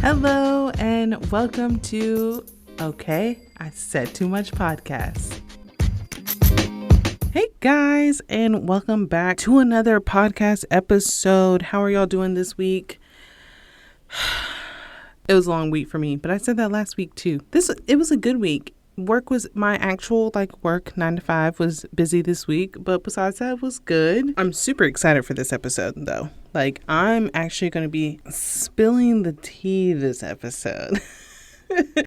Hello and welcome to Okay, I Said Too Much podcast. Hey guys, and welcome back to another podcast episode. How are y'all doing this week? It was a long week for me, but I said that last week too. It was a good week. Work was my actual work 9 to 5 was busy this week, but besides that, it was good. I'm super excited for this episode though. I'm actually going to be spilling the tea this episode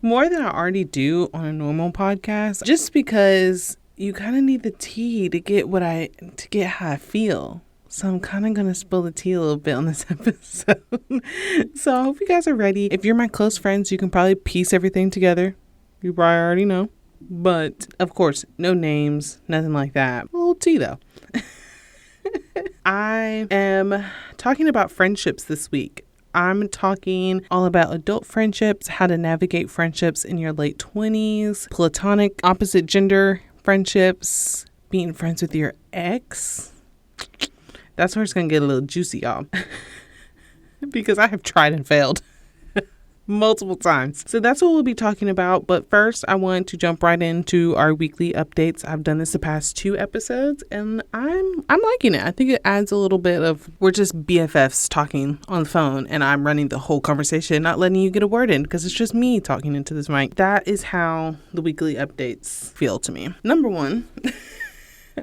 more than I already do on a normal podcast, just because you kind of need the tea to get how I feel. So I'm kind of going to spill the tea a little bit on this episode. So I hope you guys are ready. If you're my close friends, you can probably piece everything together. You probably already know. But of course, no names, nothing like that. A little tea though. I am talking about friendships this week. I'm talking all about adult friendships, how to navigate friendships in your late 20s, platonic opposite gender friendships, being friends with your ex. That's where it's going to get a little juicy, y'all. Because I have tried and failed multiple times. So that's what we'll be talking about. But first, I want to jump right into our weekly updates. I've done this the past 2 episodes and I'm liking it. I think it adds a little bit of, we're just BFFs talking on the phone and I'm running the whole conversation, not letting you get a word in because it's just me talking into this mic. That is how the weekly updates feel to me. Number 1,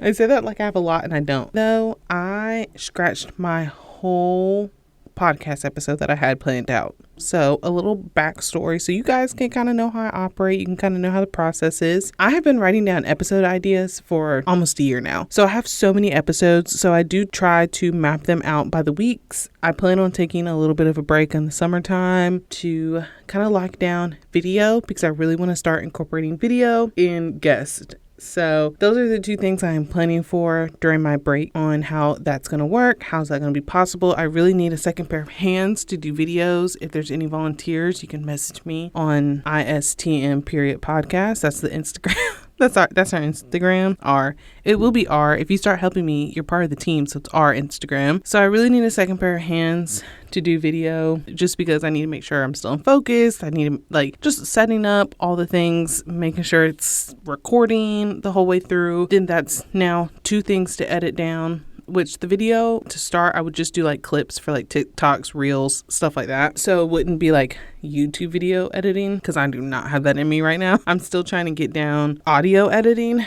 I say that like I have a lot and I don't. Though I scratched my whole podcast episode that I had planned out. So a little backstory so you guys can kind of know how I operate. You can kind of know how the process is. I have been writing down episode ideas for almost a year now. So I have so many episodes. So I do try to map them out by the weeks. I plan on taking a little bit of a break in the summertime to kind of lock down video because I really want to start incorporating video in guests. So those are the 2 things I am planning for during my break on how that's going to work. How's that going to be possible? I really need a second pair of hands to do videos. If there's any volunteers, you can message me on ISTM.podcast. That's the Instagram. That's our Instagram. It will be R. If you start helping me, you're part of the team, so it's our Instagram. So I really need a second pair of hands to do video just because I need to make sure I'm still in focus. I need to just setting up all the things, making sure it's recording the whole way through. Then that's now 2 things to edit down. Which the video to start, I would just do clips for TikToks, Reels, stuff like that. So it wouldn't be YouTube video editing because I do not have that in me right now. I'm still trying to get down audio editing.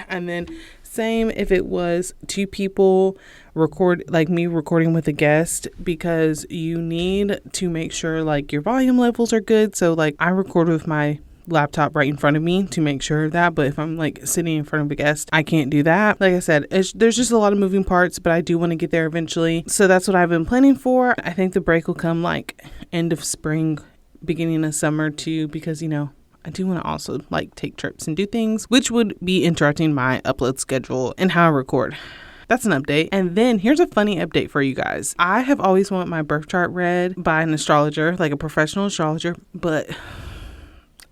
And then same if it was 2 people record, me recording with a guest, because you need to make sure your volume levels are good. So I record with my laptop right in front of me to make sure of that, but if I'm sitting in front of a guest, I can't do that. Like I said, there's just a lot of moving parts, but I do want to get there eventually. So that's what I've been planning for. I think the break will come end of spring, beginning of summer too, because I do want to also take trips and do things, which would be interrupting my upload schedule and how I record. That's an update. And then here's a funny update for you guys. I have always wanted my birth chart read by an astrologer, a professional astrologer, but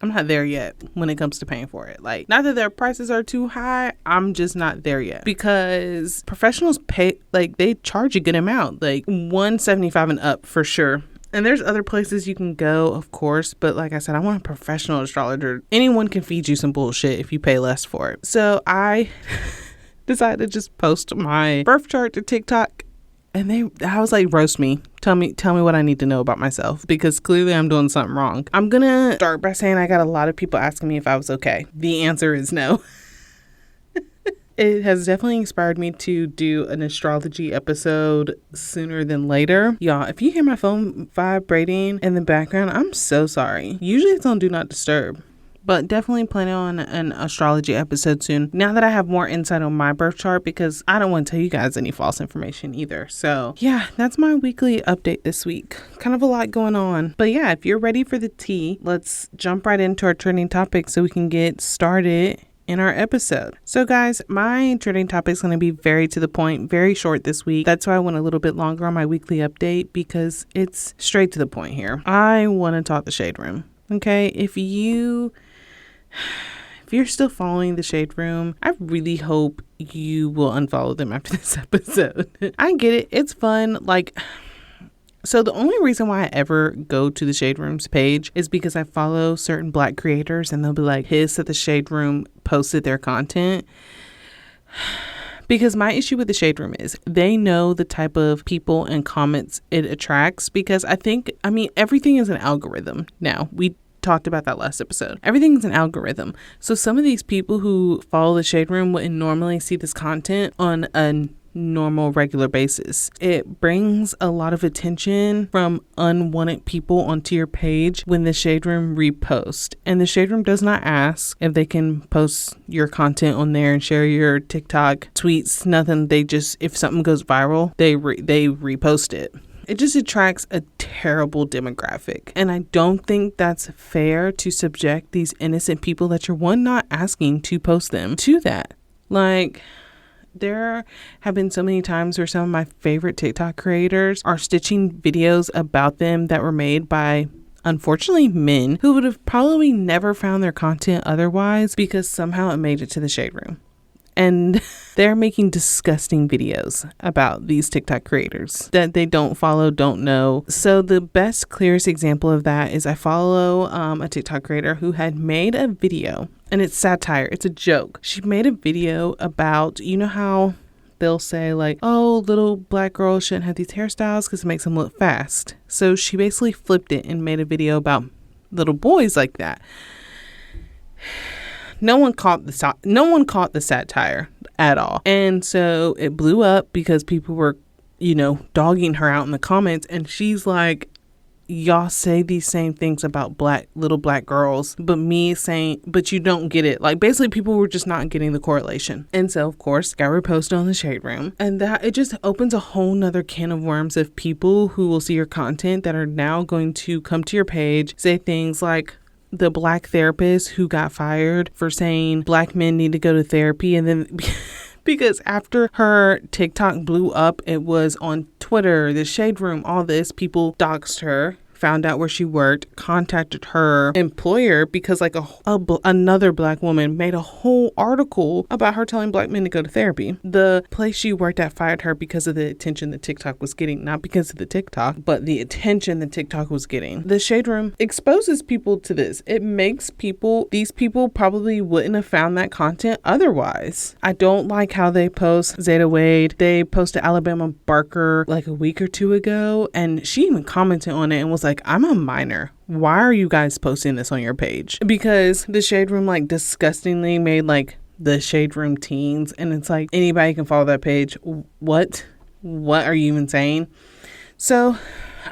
I'm not there yet when it comes to paying for it. Not that their prices are too high. I'm just not there yet because professionals pay, they charge a good amount, $175 and up for sure. And there's other places you can go, of course. But like I said, I want a professional astrologer. Anyone can feed you some bullshit if you pay less for it. So I decided to just post my birth chart to TikTok. And I was roast me. Tell me what I need to know about myself, because clearly I'm doing something wrong. I'm going to start by saying I got a lot of people asking me if I was okay. The answer is no. It has definitely inspired me to do an astrology episode sooner than later. Y'all, if you hear my phone vibrating in the background, I'm so sorry. Usually it's on Do Not Disturb. But definitely planning on an astrology episode soon. Now that I have more insight on my birth chart, because I don't want to tell you guys any false information either. So yeah, that's my weekly update this week. Kind of a lot going on. But yeah, if you're ready for the tea, let's jump right into our trending topic so we can get started in our episode. So guys, my trending topic is going to be very to the point, very short this week. That's why I went a little bit longer on my weekly update, because it's straight to the point here. I want to talk the Shade Room. Okay, if you're still following the Shade Room, I really hope you will unfollow them after this episode. I get it. It's fun. So the only reason why I ever go to the Shade Room's page is because I follow certain Black creators and they'll be like pissed that the Shade Room posted their content. Because my issue with the Shade Room is they know the type of people and comments it attracts, because everything is an algorithm now. We talked about that last episode. Everything's an algorithm. So some of these people who follow the Shade Room wouldn't normally see this content on a normal regular basis. It brings a lot of attention from unwanted people onto your page when the Shade Room repost, and the Shade Room does not ask if they can post your content on there and share your TikTok tweets, nothing. They just, if something goes viral, they repost it. It just attracts a terrible demographic. And I don't think that's fair to subject these innocent people that you're not asking to post them to that. Like, there have been so many times where some of my favorite TikTok creators are stitching videos about them that were made by, unfortunately, men who would have probably never found their content otherwise, because somehow it made it to the Shade Room. And they're making disgusting videos about these TikTok creators that they don't follow, don't know. So the best, clearest example of that is I follow a TikTok creator who had made a video, and it's satire. It's a joke. She made a video about, you know how they'll say like, oh, little Black girls shouldn't have these hairstyles because it makes them look fast. So she basically flipped it and made a video about little boys like that. No one caught the satire at all. And so it blew up because people were, dogging her out in the comments. And she's like, y'all say these same things about little black girls, but you don't get it. Like, basically people were just not getting the correlation. And so of course got reposted on the Shade Room, and that it just opens a whole nother can of worms of people who will see your content that are now going to come to your page, say things like the Black therapist who got fired for saying Black men need to go to therapy. And then because after her TikTok blew up, it was on Twitter, the Shade Room, all this, people doxed her, found out where she worked, contacted her employer because like another Black woman made a whole article about her telling Black men to go to therapy. The place she worked at fired her because of the attention that TikTok was getting, not because of the TikTok, but the attention that TikTok was getting. The Shade Room exposes people to this. It makes these people probably wouldn't have found that content otherwise. I don't like how they post Zeta Wade. They posted Alabama Barker like a week or two ago, and she even commented on it and was like, I'm a minor. Why are you guys posting this on your page? Because the Shade Room like disgustingly made like the Shade Room teens, and it's like anybody can follow that page. What are you even saying? So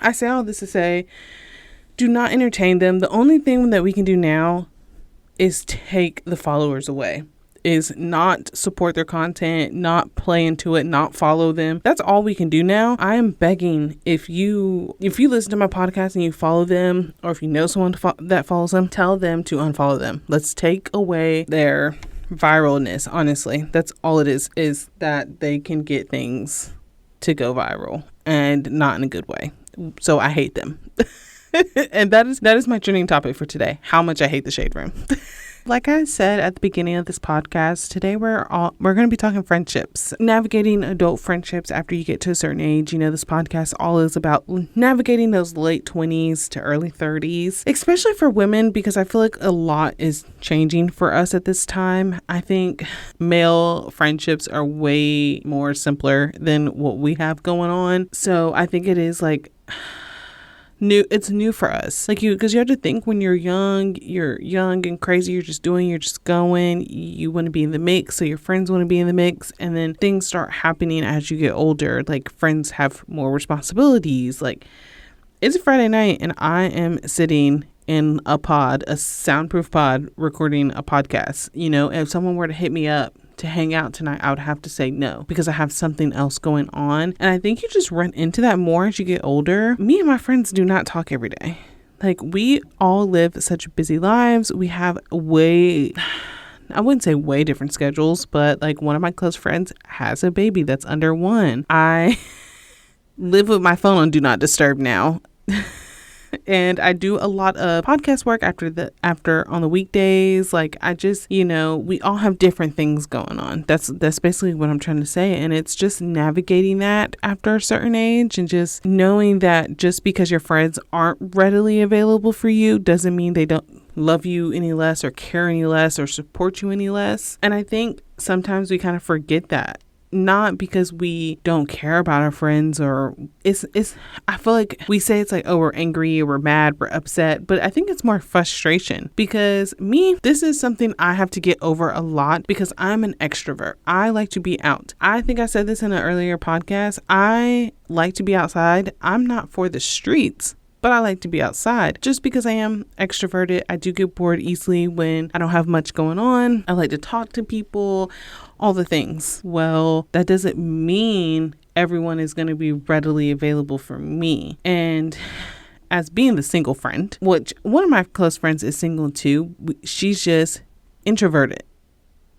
I say all this to say, do not entertain them. The only thing that we can do now is take the followers away. Is not support their content, not play into it, not follow them. That's all we can do now. I am begging, if you listen to my podcast and you follow them, or if you know someone that follows them, tell them to unfollow them. Let's take away their viralness. Honestly, that's all it is that they can get things to go viral, and not in a good way. So I hate them. And that is my trending topic for today. How much I hate the Shade Room. Like I said at the beginning of this podcast, today we're going to be talking friendships, navigating adult friendships after you get to a certain age. This podcast all is about navigating those late 20s to early 30s, especially for women, because I feel like a lot is changing for us at this time. I think male friendships are way more simpler than what we have going on. So I think it is like it's new for us, because you have to think, when you're young and crazy, you're just going, you want to be in the mix, so your friends want to be in the mix, and then things start happening as you get older. Like, friends have more responsibilities. Like, it's a Friday night and I am sitting in a soundproof pod, recording a podcast. If someone were to hit me up to hang out tonight, I would have to say no, because I have something else going on. And I think you just run into that more as you get older. Me and my friends do not talk every day. Like, we all live such busy lives. We have I wouldn't say way different schedules, but like, one of my close friends has a baby that's under 1. I live with my phone on Do Not Disturb now. And I do a lot of podcast work after on the weekdays. Like I just, we all have different things going on. That's basically what I'm trying to say. And it's just navigating that after a certain age and just knowing that just because your friends aren't readily available for you doesn't mean they don't love you any less or care any less or support you any less. And I think sometimes we kind of forget that. Not because we don't care about our friends or I feel like we say it's like, oh, we're angry or we're mad, we're upset, but I think it's more frustration because this is something I have to get over a lot because I'm an extrovert. I like to be out. I think I said this in an earlier podcast. I like to be outside. I'm not for the streets, but I like to be outside just because I am extroverted. I do get bored easily when I don't have much going on. I like to talk to people, all the things. Well, that doesn't mean everyone is going to be readily available for me. And as being the single friend, which one of my close friends is single too, she's just introverted.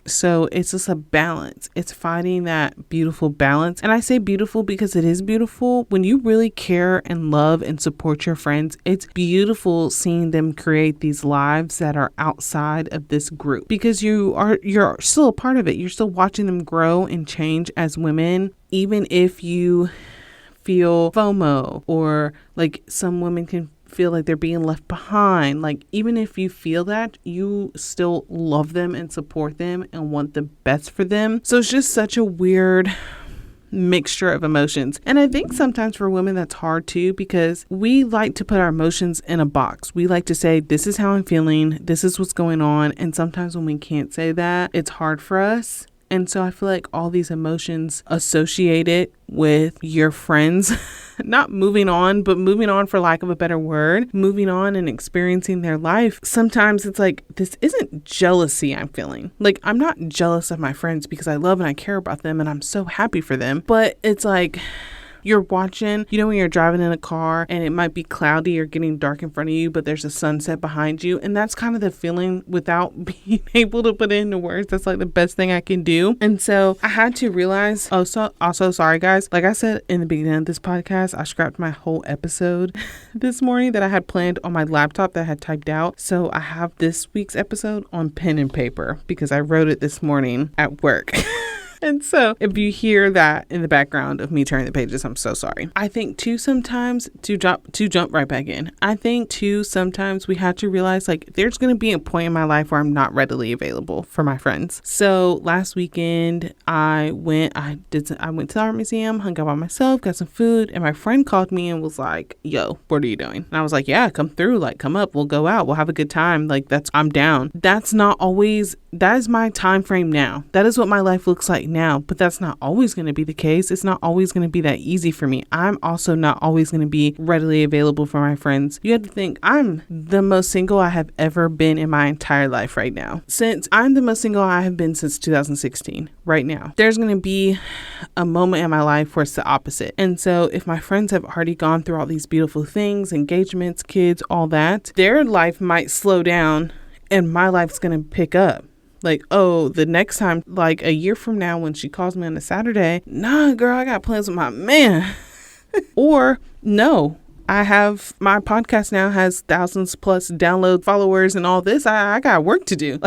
So it's just a balance. It's finding that beautiful balance. And I say beautiful because it is beautiful. When you really care and love and support your friends, it's beautiful seeing them create these lives that are outside of this group because you're still a part of it. You're still watching them grow and change as women, even if you feel FOMO or like some women can feel like they're being left behind. Like even if you feel that, you still love them and support them and want the best for them. So it's just such a weird mixture of emotions. And I think sometimes for women that's hard too because we like to put our emotions in a box. We like to say, this is how I'm feeling, this is what's going on. And sometimes when we can't say that, it's hard for us. And so I feel like all these emotions associated with your friends, not moving on, but moving on for lack of a better word, moving on and experiencing their life. Sometimes it's like, this isn't jealousy I'm feeling. Like, I'm not jealous of my friends because I love and I care about them and I'm so happy for them. But it's like, you're watching, when you're driving in a car and it might be cloudy or getting dark in front of you, but there's a sunset behind you. And that's kind of the feeling without being able to put it into words. That's like the best thing I can do. And so I had to realize, also sorry guys, like I said in the beginning of this podcast, I scrapped my whole episode this morning that I had planned on my laptop that I had typed out. So I have this week's episode on pen and paper because I wrote it this morning at work. And so if you hear that in the background of me turning the pages, I'm so sorry. I think too sometimes to jump right back in. I think too sometimes we have to realize like there's going to be a point in my life where I'm not readily available for my friends. So last weekend I went to the art museum, hung out by myself, got some food, and my friend called me and was like, "Yo, what are you doing?" And I was like, "Yeah, come through. Like, come up. We'll go out. We'll have a good time." Like I'm down. That is my time frame now. That is what my life looks like now, but that's not always going to be the case. It's not always going to be that easy for me. I'm also not always going to be readily available for my friends. You have to think I'm the most single I have ever been in my entire life right now. I'm the most single I have been since 2016 right now. There's going to be a moment in my life where it's the opposite. And so if my friends have already gone through all these beautiful things, engagements, kids, all that, their life might slow down and my life's going to pick up. Like, oh, the next time, like a year from now when she calls me on a Saturday, nah, girl, I got plans with my man. Or, no, I have, my podcast now has thousands plus download followers and all this. I got work to do.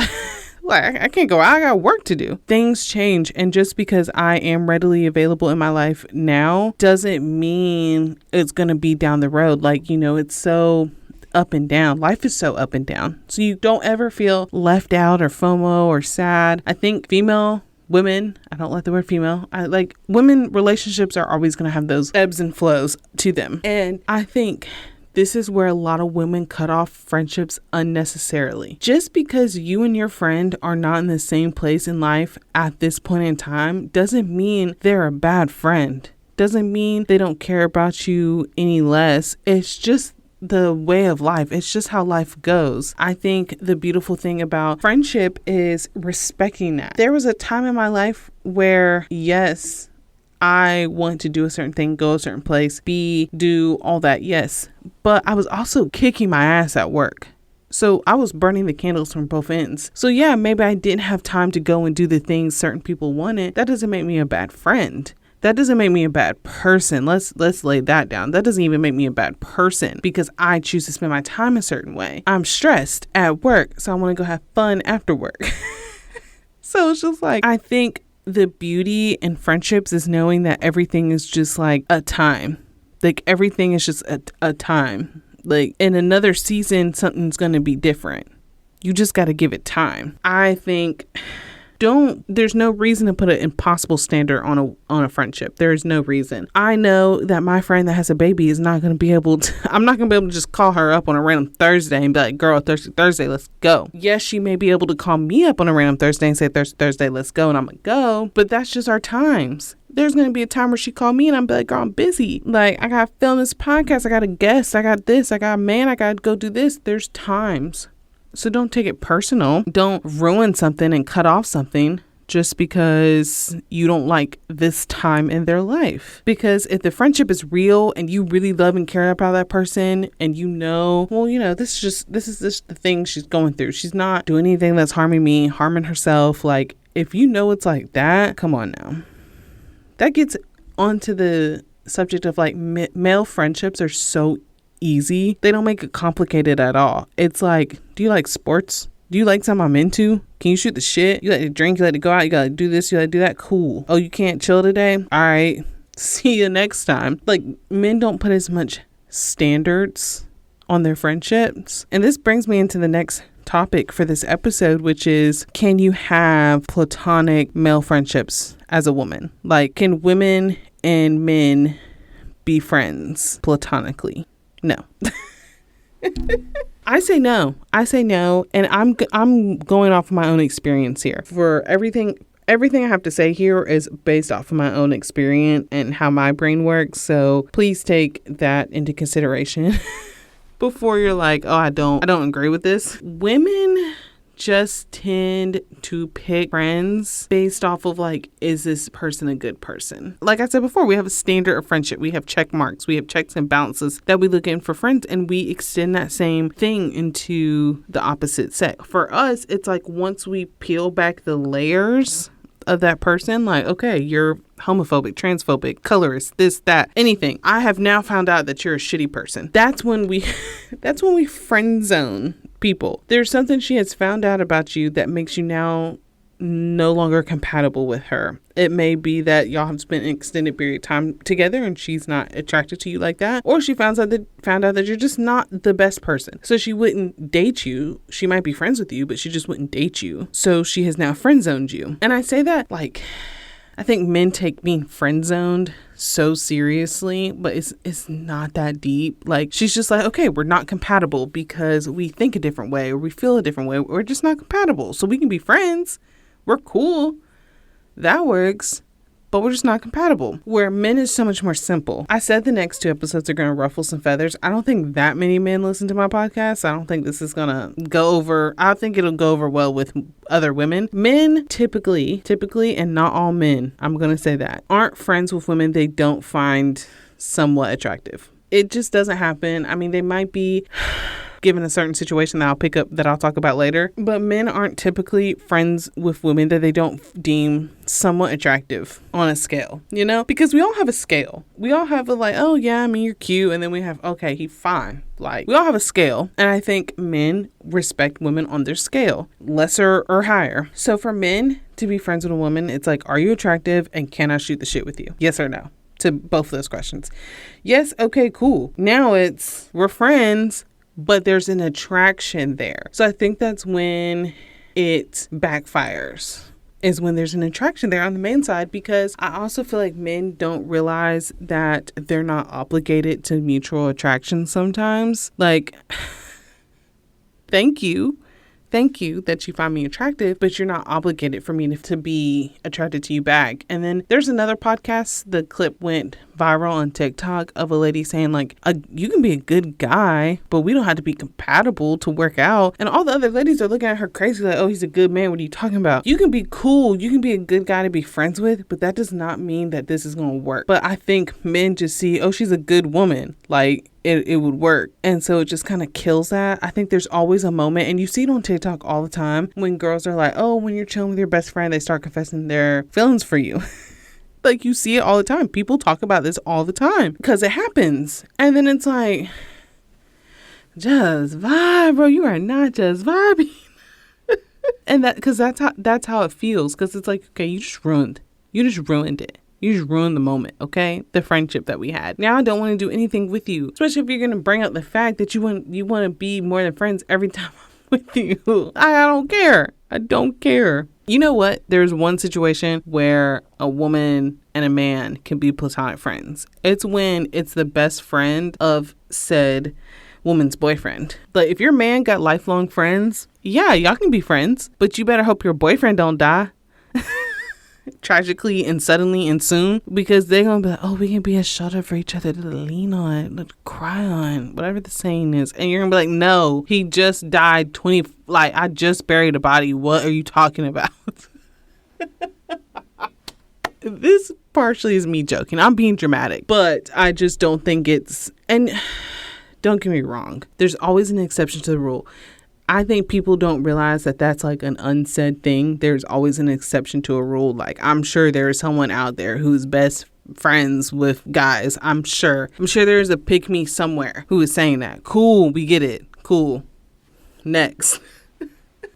Like, I can't go, I got work to do. Things change. And just because I am readily available in my life now doesn't mean it's going to be down the road. Like, it's so up and down. Life is so up and down. So you don't ever feel left out or FOMO or sad. I think women, I don't like the word female. Women relationships are always going to have those ebbs and flows to them. And I think this is where a lot of women cut off friendships unnecessarily. Just because you and your friend are not in the same place in life at this point in time doesn't mean they're a bad friend. Doesn't mean they don't care about you any less. It's just the way of life. It's just how life goes. I think the beautiful thing about friendship is respecting that. There was a time in my life where, yes, I want to do a certain thing, go a certain place, do all that, yes. But I was also kicking my ass at work. So I was burning the candles from both ends. So yeah, maybe I didn't have time to go and do the things certain people wanted. That doesn't make me a bad friend. That doesn't make me a bad person. Let's lay that down. That doesn't even make me a bad person because I choose to spend my time a certain way. I'm stressed at work, so I want to go have fun after work. So it's just like, I think the beauty in friendships is knowing that everything is just like a time. Like everything is just a time. Like in another season, something's going to be different. You just got to give it time. I think there's no reason to put an impossible standard on a friendship. There is no reason. I know that my friend that has a baby is not going to be able to, I'm not going to be able to just call her up on a random Thursday and be like, girl, Thursday, let's go. Yes, she may be able to call me up on a random Thursday and say, Thursday, let's go. And I'm going to go. But that's just our times. There's going to be a time where she called me and I'm like, girl, I'm busy. Like, I got to film this podcast. I got a guest. I got this. I got a man. I got to go do this. There's times. So don't take it personal. Don't ruin something and cut off something just because you don't like this time in their life. Because if the friendship is real and you really love and care about that person and this is just the thing she's going through. She's not doing anything that's harming me, harming herself. Like, if you know it's like that, come on now. That gets onto the subject of like male friendships are so easy. They don't make it complicated at all. It's like, do you like sports? Do you like something I'm into? Can you shoot the shit? You like to drink? You like to go out? You gotta do this? You gotta do that? Cool. Oh, you can't chill today? All right. See you next time. Like, men don't put as much standards on their friendships. And this brings me into the next topic for this episode, which is, can you have platonic male friendships as a woman? Like, can women and men be friends platonically? No. I say no. And I'm going off of my own experience here. For everything I have to say here is based off of my own experience and how my brain works. So please take that into consideration before you're like, oh, I don't agree with this. Women just tend to pick friends based off of like, is this person a good person? Like I said before, we have a standard of friendship. We have check marks. We have checks and balances that we look in for friends, and we extend that same thing into the opposite sex. For us, it's like once we peel back the layers of that person, like, okay, you're homophobic, transphobic, colorist, this, that, anything. I have now found out that you're a shitty person. That's when we friend zone people. There's something she has found out about you that makes you now no longer compatible with her. It may be that y'all have spent an extended period of time together and she's not attracted to you like that, or she found out that you're just not the best person. So she wouldn't date you. She might be friends with you, but she just wouldn't date you. So she has now friend zoned you. And I say that like, I think men take being friend zoned so seriously, but it's not that deep. Like, she's just like, okay, we're not compatible because we think a different way or we feel a different way. We're just not compatible. So we can be friends. We're cool. That works. But we're just not compatible. Where men is so much more simple. I said the next 2 episodes are going to ruffle some feathers. I don't think that many men listen to my podcast. I don't think this is going to go over. I think it'll go over well with other women. Men typically, and not all men, I'm going to say that, aren't friends with women they don't find somewhat attractive. It just doesn't happen. I mean, they might be given a certain situation that I'll talk about later. But men aren't typically friends with women that they don't deem somewhat attractive on a scale, you know? Because we all have a scale. We all have a like, oh yeah, I mean, you're cute. And then we have, okay, he's fine. Like, we all have a scale. And I think men respect women on their scale, lesser or higher. So for men to be friends with a woman, it's like, are you attractive and can I shoot the shit with you? Yes or no? To both of those questions. Yes, okay, cool. Now it's, we're friends, but there's an attraction there. So I think that's when it backfires, is when there's an attraction there on the main side, because I also feel like men don't realize that they're not obligated to mutual attraction sometimes. Like, thank you that you find me attractive, but you're not obligated for me to be attracted to you back. And then there's another podcast, the clip went viral on TikTok, of a lady saying like, you can be a good guy, but we don't have to be compatible to work out. And all the other ladies are looking at her crazy like, oh, he's a good man. What are you talking about? You can be cool. You can be a good guy to be friends with, but that does not mean that this is going to work. But I think men just see, oh, she's a good woman. Like, it would work. And so it just kind of kills that. I think there's always a moment, and you see it on TikTok all the time, when girls are like, oh, when you're chilling with your best friend, they start confessing their feelings for you. Like, you see it all the time. People talk about this all the time because it happens. And then it's like, just vibe, bro. You are not just vibing. And because that's how it feels. Because it's like, okay, you just ruined it. You just ruined the moment, okay? The friendship that we had. Now I don't want to do anything with you. Especially if you're going to bring up the fact that you want to be more than friends every time I'm with you. I don't care. I don't care. You know what? There's one situation where a woman and a man can be platonic friends. It's when it's the best friend of said woman's boyfriend. But if your man got lifelong friends, yeah, y'all can be friends, but you better hope your boyfriend don't die tragically and suddenly and soon, because they're gonna be like, oh, we can be a shoulder for each other to lean on, to cry on, whatever the saying is. And you're gonna be like, no, he just died I just buried a body. What are you talking about? This partially is me joking. I'm being dramatic, but I just don't think and don't get me wrong, there's always an exception to the rule. I think people don't realize that that's like an unsaid thing. There's always an exception to a rule. Like, I'm sure there is someone out there who's best friends with guys. I'm sure there's a pick me somewhere who is saying that. Cool, we get it. Cool. Next.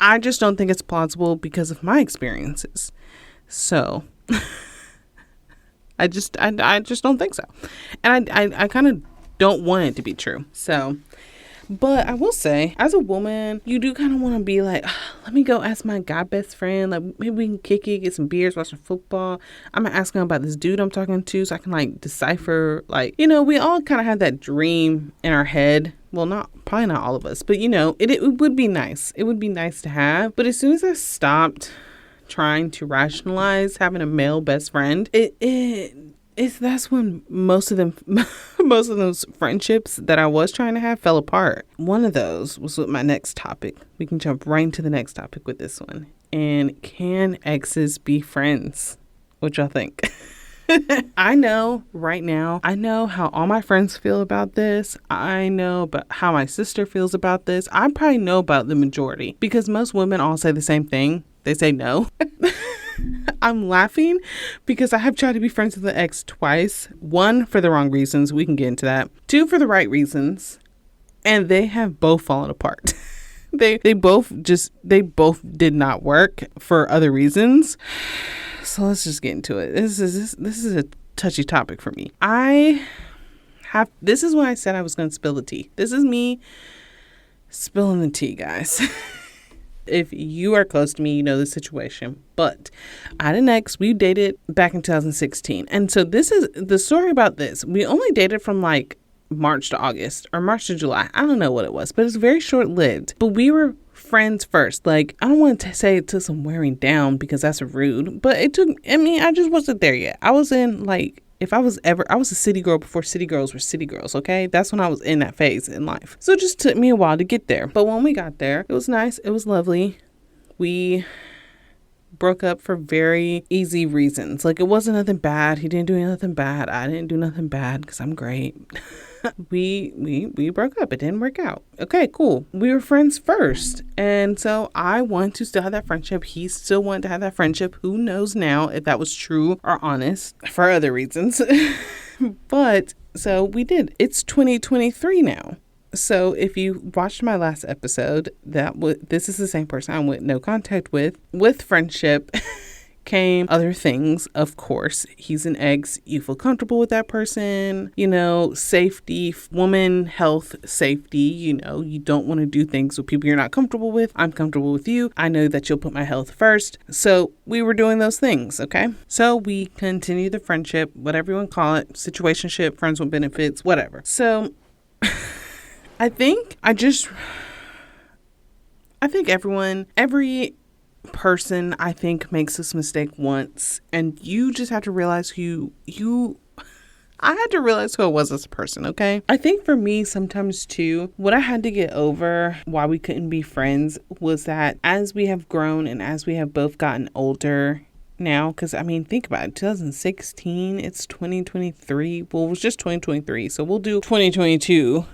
I just don't think it's plausible because of my experiences. So I just don't think so. And I kind of don't want it to be true. So, but I will say, as a woman, you do kind of want to be like, let me go ask my guy best friend. Like, maybe we can kick it, get some beers, watch some football. I'm going to ask him about this dude I'm talking to so I can, like, decipher. Like, you know, we all kind of have that dream in our head. Well, probably not all of us. But, you know, it would be nice. It would be nice to have. But as soon as I stopped trying to rationalize having a male best friend, that's when most of those friendships that I was trying to have fell apart. One of those was with my next topic. We can jump right into the next topic with this one. And can exes be friends? What y'all think? I know right now, I know how all my friends feel about this. I know about how my sister feels about this. I probably know about the majority because most women all say the same thing. They say no. I'm laughing because I have tried to be friends with the ex twice. 1, for the wrong reasons. We can get into that. 2, for the right reasons. And they have both fallen apart. They both did not work for other reasons. So let's just get into it. This is a touchy topic for me. This is when I said I was going to spill the tea. This is me spilling the tea, guys. If you are close to me, you know the situation. But I had an ex. We dated back in 2016. And so this is the story about this. We only dated from like March to August or March to July. I don't know what it was, but it's very short lived. But we were friends first. Like, I don't want to say it took some wearing down because that's rude. But I just wasn't there yet. I was in like, I was a city girl before city girls were city girls, okay? That's when I was in that phase in life. So it just took me a while to get there. But when we got there, it was nice. It was lovely. We broke up for very easy reasons. Like, it wasn't nothing bad. He didn't do nothing bad. I didn't do nothing bad because I'm great. We broke up. It didn't work out. Okay, cool. We were friends first. And so I wanted to still have that friendship. He still wanted to have that friendship. Who knows now if that was true or honest for other reasons. But so we did. It's 2023 now. So if you watched my last episode, this is the same person I'm with no contact with. With friendship came other things, of course. He's an ex. You feel comfortable with that person. You know, safety, woman, health, safety. You know, you don't want to do things with people you're not comfortable with. I'm comfortable with you. I know that you'll put my health first. So we were doing those things, okay? So we continue the friendship, whatever you want to call it, situationship, friends with benefits, whatever. So I think every person I think makes this mistake once, and you just have to realize I had to realize who I was as a person, okay? I think for me sometimes too, what I had to get over why we couldn't be friends was that as we have grown and as we have both gotten older now, because I mean, think about it, 2016, it's 2023. Well, it was just 2023, so we'll do 2022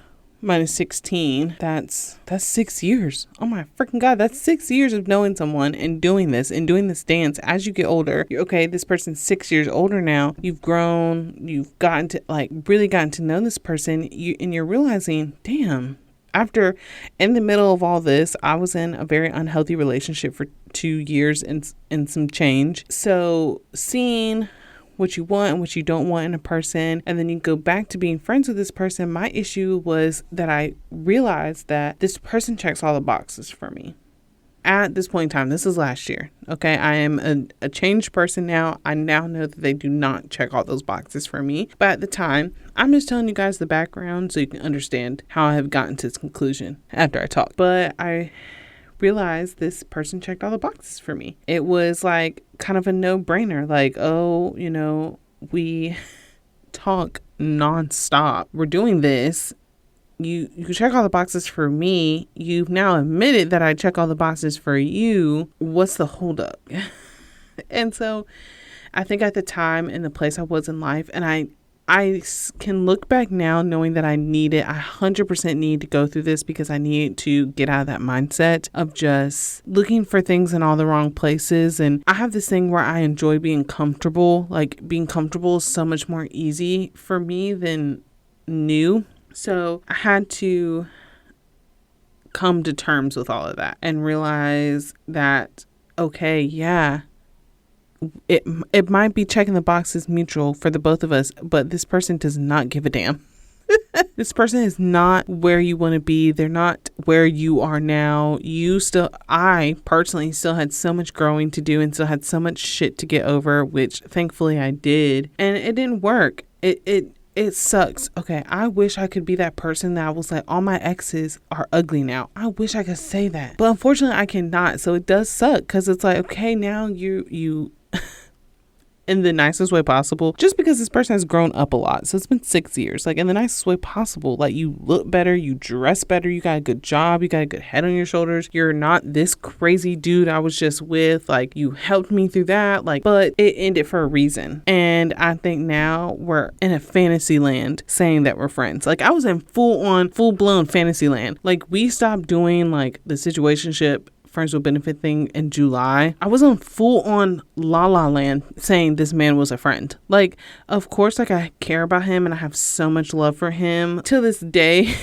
minus 16, that's 6 years. Oh my freaking God, that's 6 years of knowing someone and doing this dance as you get older. Okay, this person's 6 years older now. You've grown, you've gotten to really gotten to know this person, and you're realizing, damn, after in the middle of all this, I was in a very unhealthy relationship for 2 years and some change. So seeing what you want and what you don't want in a person, and then you go back to being friends with this person. My issue was that I realized that this person checks all the boxes for me. At this point in time, this is last year. Okay, I am a changed person now. I now know that they do not check all those boxes for me. But at the time, I'm just telling you guys the background so you can understand how I have gotten to this conclusion after I talk. But I realized this person checked all the boxes for me. It was like kind of a no-brainer. Like, oh, we talk nonstop. We're doing this. You check all the boxes for me. You've now admitted that I check all the boxes for you. What's the holdup? And so I think at the time and the place I was in life, and I can look back now knowing that I 100% need to go through this, because I need to get out of that mindset of just looking for things in all the wrong places. And I have this thing where I enjoy being comfortable. Like, being comfortable is so much more easy for me than new. So I had to come to terms with all of that and realize that, okay, yeah, it might be checking the boxes mutual for the both of us, but this person does not give a damn. This person is not where you want to be. They're not where you are now. I personally still had so much growing to do and still had so much shit to get over, which thankfully I did. And it didn't work. It sucks. Okay, I wish I could be that person that was like, all my exes are ugly now. I wish I could say that. But unfortunately, I cannot. So it does suck, because it's like, okay, now you in the nicest way possible, just because this person has grown up a lot. So it's been 6 years, like in the nicest way possible. Like, you look better, you dress better, you got a good job, you got a good head on your shoulders. You're not this crazy dude I was just with. Like, you helped me through that. Like, but it ended for a reason. And I think now we're in a fantasy land saying that we're friends. Like, I was in full blown fantasy land. Like, we stopped doing like the situationship friends with benefit thing in July. I was on full on La La Land saying this man was a friend. Like, of course, like, I care about him and I have so much love for him. To this day,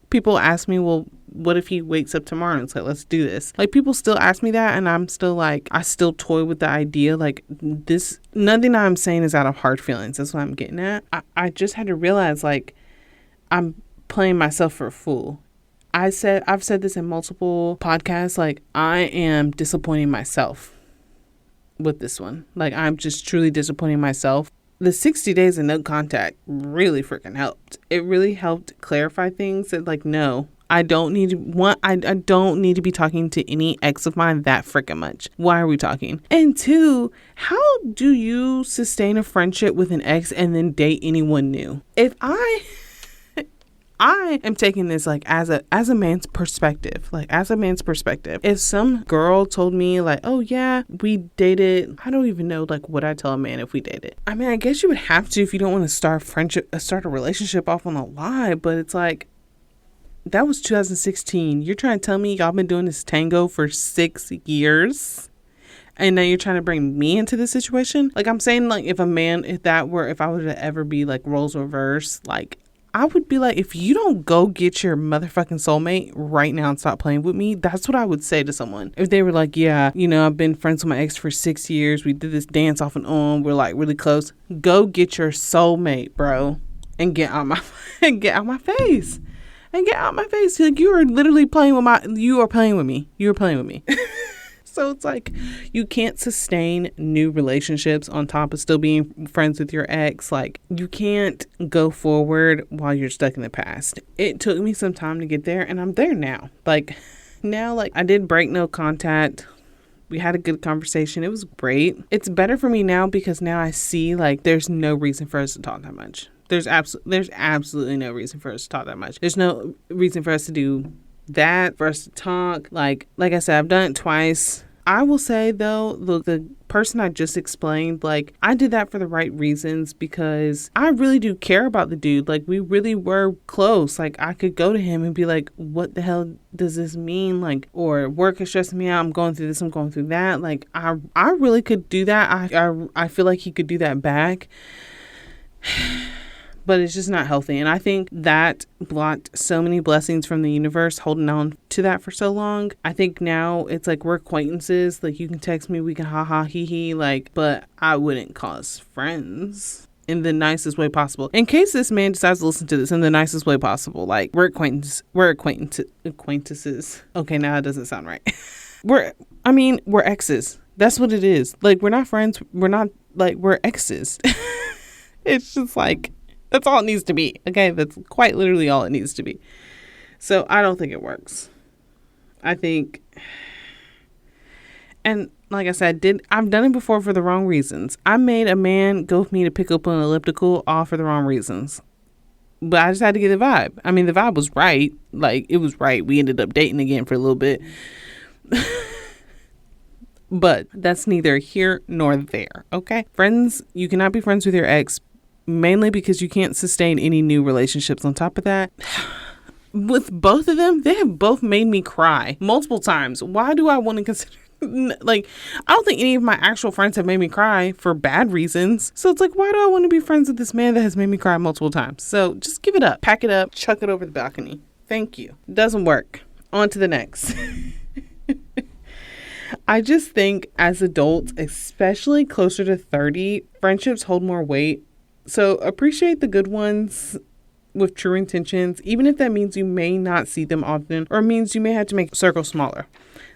people ask me, well, what if he wakes up tomorrow and it's like, let's do this? Like, people still ask me that, and I'm still like, I still toy with the idea. Like, nothing I'm saying is out of hard feelings. That's what I'm getting at. I just had to realize, like, I'm playing myself for a fool. I've said this in multiple podcasts, like, I am disappointing myself with this one. Like, I'm just truly disappointing myself. The 60 days of no contact really freaking helped. It really helped clarify things that, like, no, I don't need to be talking to any ex of mine that freaking much. Why are we talking? And two, how do you sustain a friendship with an ex and then date anyone new? If I am taking this like as a man's perspective. If some girl told me like, oh yeah, we dated, I don't even know like what I tell a man if we dated. I mean, I guess you would have to if you don't want to start a relationship off on a lie, but it's like, that was 2016. You're trying to tell me y'all been doing this tango for 6 years? And now you're trying to bring me into this situation? Like, I'm saying, like, if I were to ever be like roles reversed, like, I would be like, if you don't go get your motherfucking soulmate right now and stop playing with me, that's what I would say to someone. If they were like, yeah, I've been friends with my ex for 6 years. We did this dance off and on. We're like really close. Go get your soulmate, bro, and get out my face. And get out my face. Like, you are literally playing with you are playing with me. You are playing with me. So it's like, you can't sustain new relationships on top of still being friends with your ex. Like, you can't go forward while you're stuck in the past. It took me some time to get there, and I'm there now. Like, I did break no contact. We had a good conversation. It was great. It's better for me now because now I see, like, there's no reason for us to talk that much. There's absolutely no reason for us to talk that much. There's no reason for us to do that, for us to talk. Like I said, I've done it twice. I will say though, the person I just explained, like, I did that for the right reasons because I really do care about the dude. Like, we really were close. Like, I could go to him and be like, what the hell does this mean? Like, or work is stressing me out. I'm going through this. I'm going through that. Like, I really could do that. I feel like he could do that back. But it's just not healthy. And I think that blocked so many blessings from the universe holding on to that for so long. I think now it's like we're acquaintances. Like, you can text me, we can ha he he, like, but I wouldn't call us friends in the nicest way possible. In case this man decides to listen to this in the nicest way possible, like, we're acquaintances. Okay, now it doesn't sound right. We're exes. That's what it is. Like, we're not friends. We're exes. It's just like, that's all it needs to be. Okay, that's quite literally all it needs to be. So I don't think it works. I think, and like I said, I've done it before for the wrong reasons. I made a man go with me to pick up an elliptical all for the wrong reasons. But I just had to get the vibe. I mean, the vibe was right. Like, it was right. We ended up dating again for a little bit. But that's neither here nor there, okay? Friends, you cannot be friends with your ex, mainly because you can't sustain any new relationships on top of that. With both of them, they have both made me cry multiple times. Why do I want to consider, like, I don't think any of my actual friends have made me cry for bad reasons. So it's like, why do I want to be friends with this man that has made me cry multiple times? So just give it up, pack it up, chuck it over the balcony. Thank you. Doesn't work. On to the next. I just think as adults, especially closer to 30, friendships hold more weight. So appreciate the good ones with true intentions, even if that means you may not see them often or means you may have to make the circle smaller.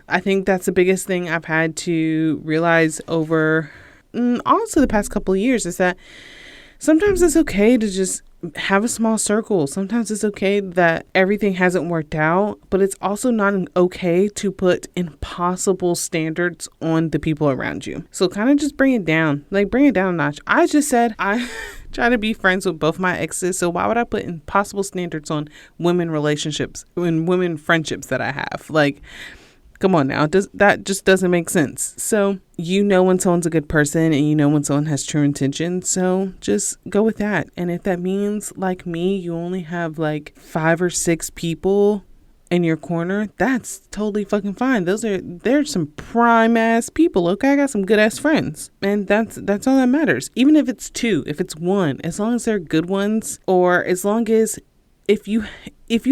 I think that's the biggest thing I've had to realize over also the past couple of years is that sometimes it's okay to just have a small circle. Sometimes it's okay that everything hasn't worked out, but it's also not okay to put impossible standards on the people around you. So kind of just bring it down, bring it down a notch. I just said I try to be friends with both my exes. So why would I put impossible standards on women relationships and women friendships that I have? Like, come on now. That just doesn't make sense. So you know when someone's a good person and you know when someone has true intention. So just go with that. And if that means, like me, you only have like 5 or 6 people in your corner, that's totally fucking fine. They're some prime ass people. Okay, I got some good ass friends. And that's all that matters. Even if it's 2, if it's 1, as long as they're good ones, or as long as if you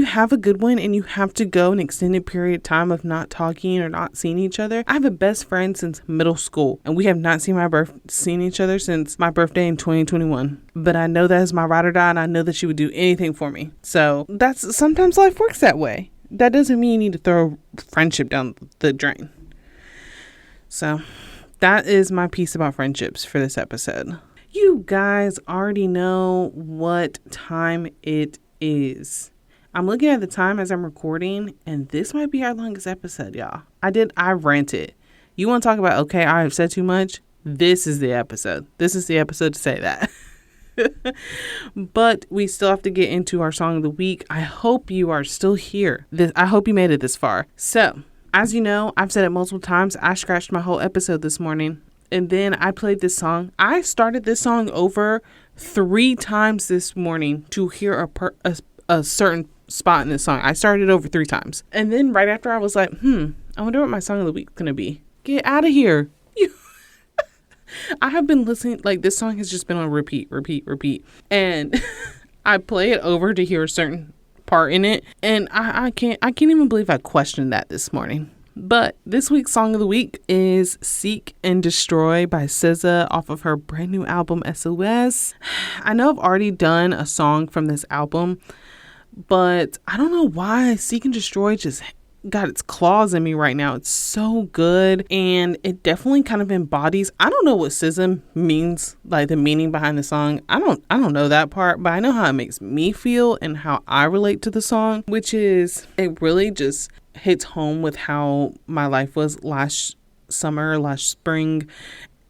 have a good one and you have to go an extended period of time of not talking or not seeing each other. I have a best friend since middle school and we have not seen each other since my birthday in 2021. But I know that is my ride or die and I know that she would do anything for me. So sometimes life works that way. That doesn't mean you need to throw friendship down the drain. So that is my piece about friendships for this episode. You guys already know what time it is. I'm looking at the time as I'm recording, and this might be our longest episode, y'all. I ranted. You want to talk about, okay, I have said too much? This is the episode. This is the episode to say that. But we still have to get into our song of the week. I hope you are still here. I hope you made it this far. So, as you know, I've said it multiple times. I scratched my whole episode this morning, and then I played this song. I started this song over 3 times this morning to hear a certain spot in this song. I started over 3 times. And then right after I was like, I wonder what my song of the week's gonna be. Get out of here. I have been listening, like, this song has just been on repeat. And I play it over to hear a certain part in it. And I can't even believe I questioned that this morning. But this week's song of the week is Seek and Destroy by SZA off of her brand new album, SOS. I know I've already done a song from this album, but I don't know why Seek and Destroy just got its claws in me right now. It's so good, and it definitely kind of embodies, I don't know what SZA means, like the meaning behind the song. I don't know that part, but I know how it makes me feel and how I relate to the song, which is, it really just hits home with how my life was last spring,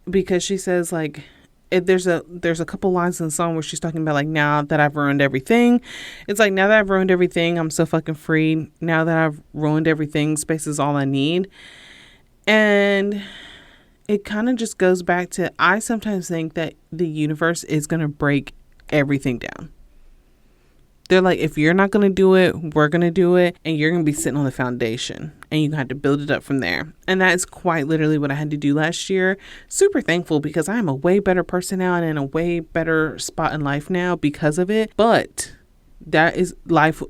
because she says, like, there's a couple lines in the song where she's talking about, like, now that I've ruined everything. It's like, now that I've ruined everything, I'm so fucking free. Now that I've ruined everything, space is all I need. And it kind of just goes back to, I sometimes think that the universe is going to break everything down. They're like, if you're not going to do it, we're going to do it. And you're going to be sitting on the foundation. And you have to build it up from there. And that is quite literally what I had to do last year. Super thankful because I am a way better person now and in a way better spot in life now because of it. But that is life.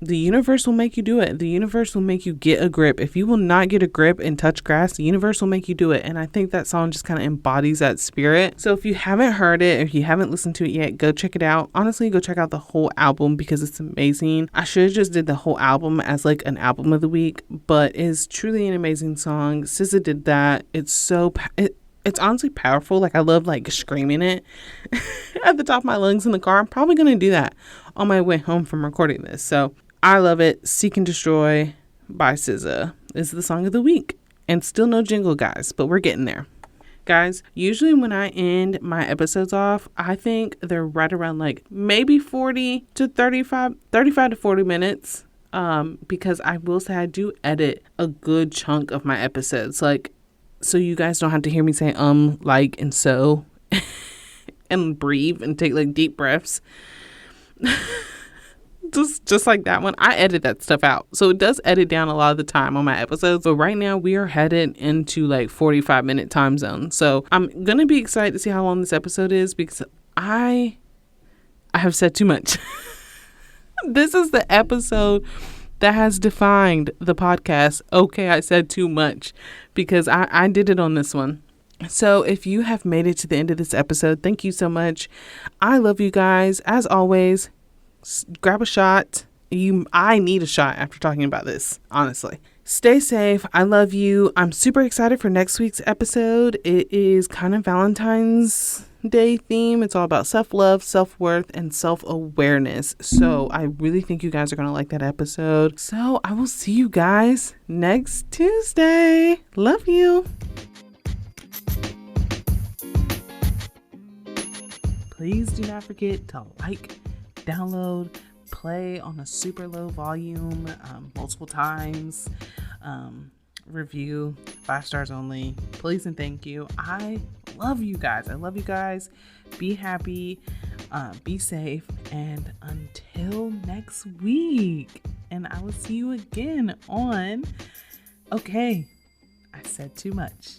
The universe will make you do it. The universe will make you get a grip. If you will not get a grip and touch grass, the universe will make you do it. And I think that song just kind of embodies that spirit. So if you haven't heard it, if you haven't listened to it yet, go check it out. Honestly, go check out the whole album because it's amazing. I should have just did the whole album as like an album of the week, but it's truly an amazing song. SZA did that. It's honestly powerful. Like, I love like screaming it at the top of my lungs in the car. I'm probably going to do that on my way home from recording this. So I love it. Seek and Destroy by SZA is the song of the week. And still no jingle, guys, but we're getting there. Guys, usually when I end my episodes off, I think they're right around like maybe 40 to 35 to 40 minutes. Because I will say I do edit a good chunk of my episodes. Like, so you guys don't have to hear me say like, and so, and breathe and take like deep breaths. Just like that one. I edit that stuff out. So it does edit down a lot of the time on my episodes. But right now we are headed into like 45-minute time zone. So I'm going to be excited to see how long this episode is because I have said too much. This is the episode that has defined the podcast. Okay, I said too much because I did it on this one. So if you have made it to the end of this episode, thank you so much. I love you guys. As always, grab a shot. I need a shot after talking about this, honestly. Stay safe. I love you. I'm super excited for next week's episode. It is kind of Valentine's Day theme. It's all about self-love, self-worth, and self-awareness. So I really think you guys are going to like that episode. So I will see you guys next Tuesday. Love you. Please do not forget to like, download, play on a super low volume multiple times, review 5 stars only, please and thank you. I love you guys. Be happy, be safe, and until next week, and I will see you again on Okay, I said too much.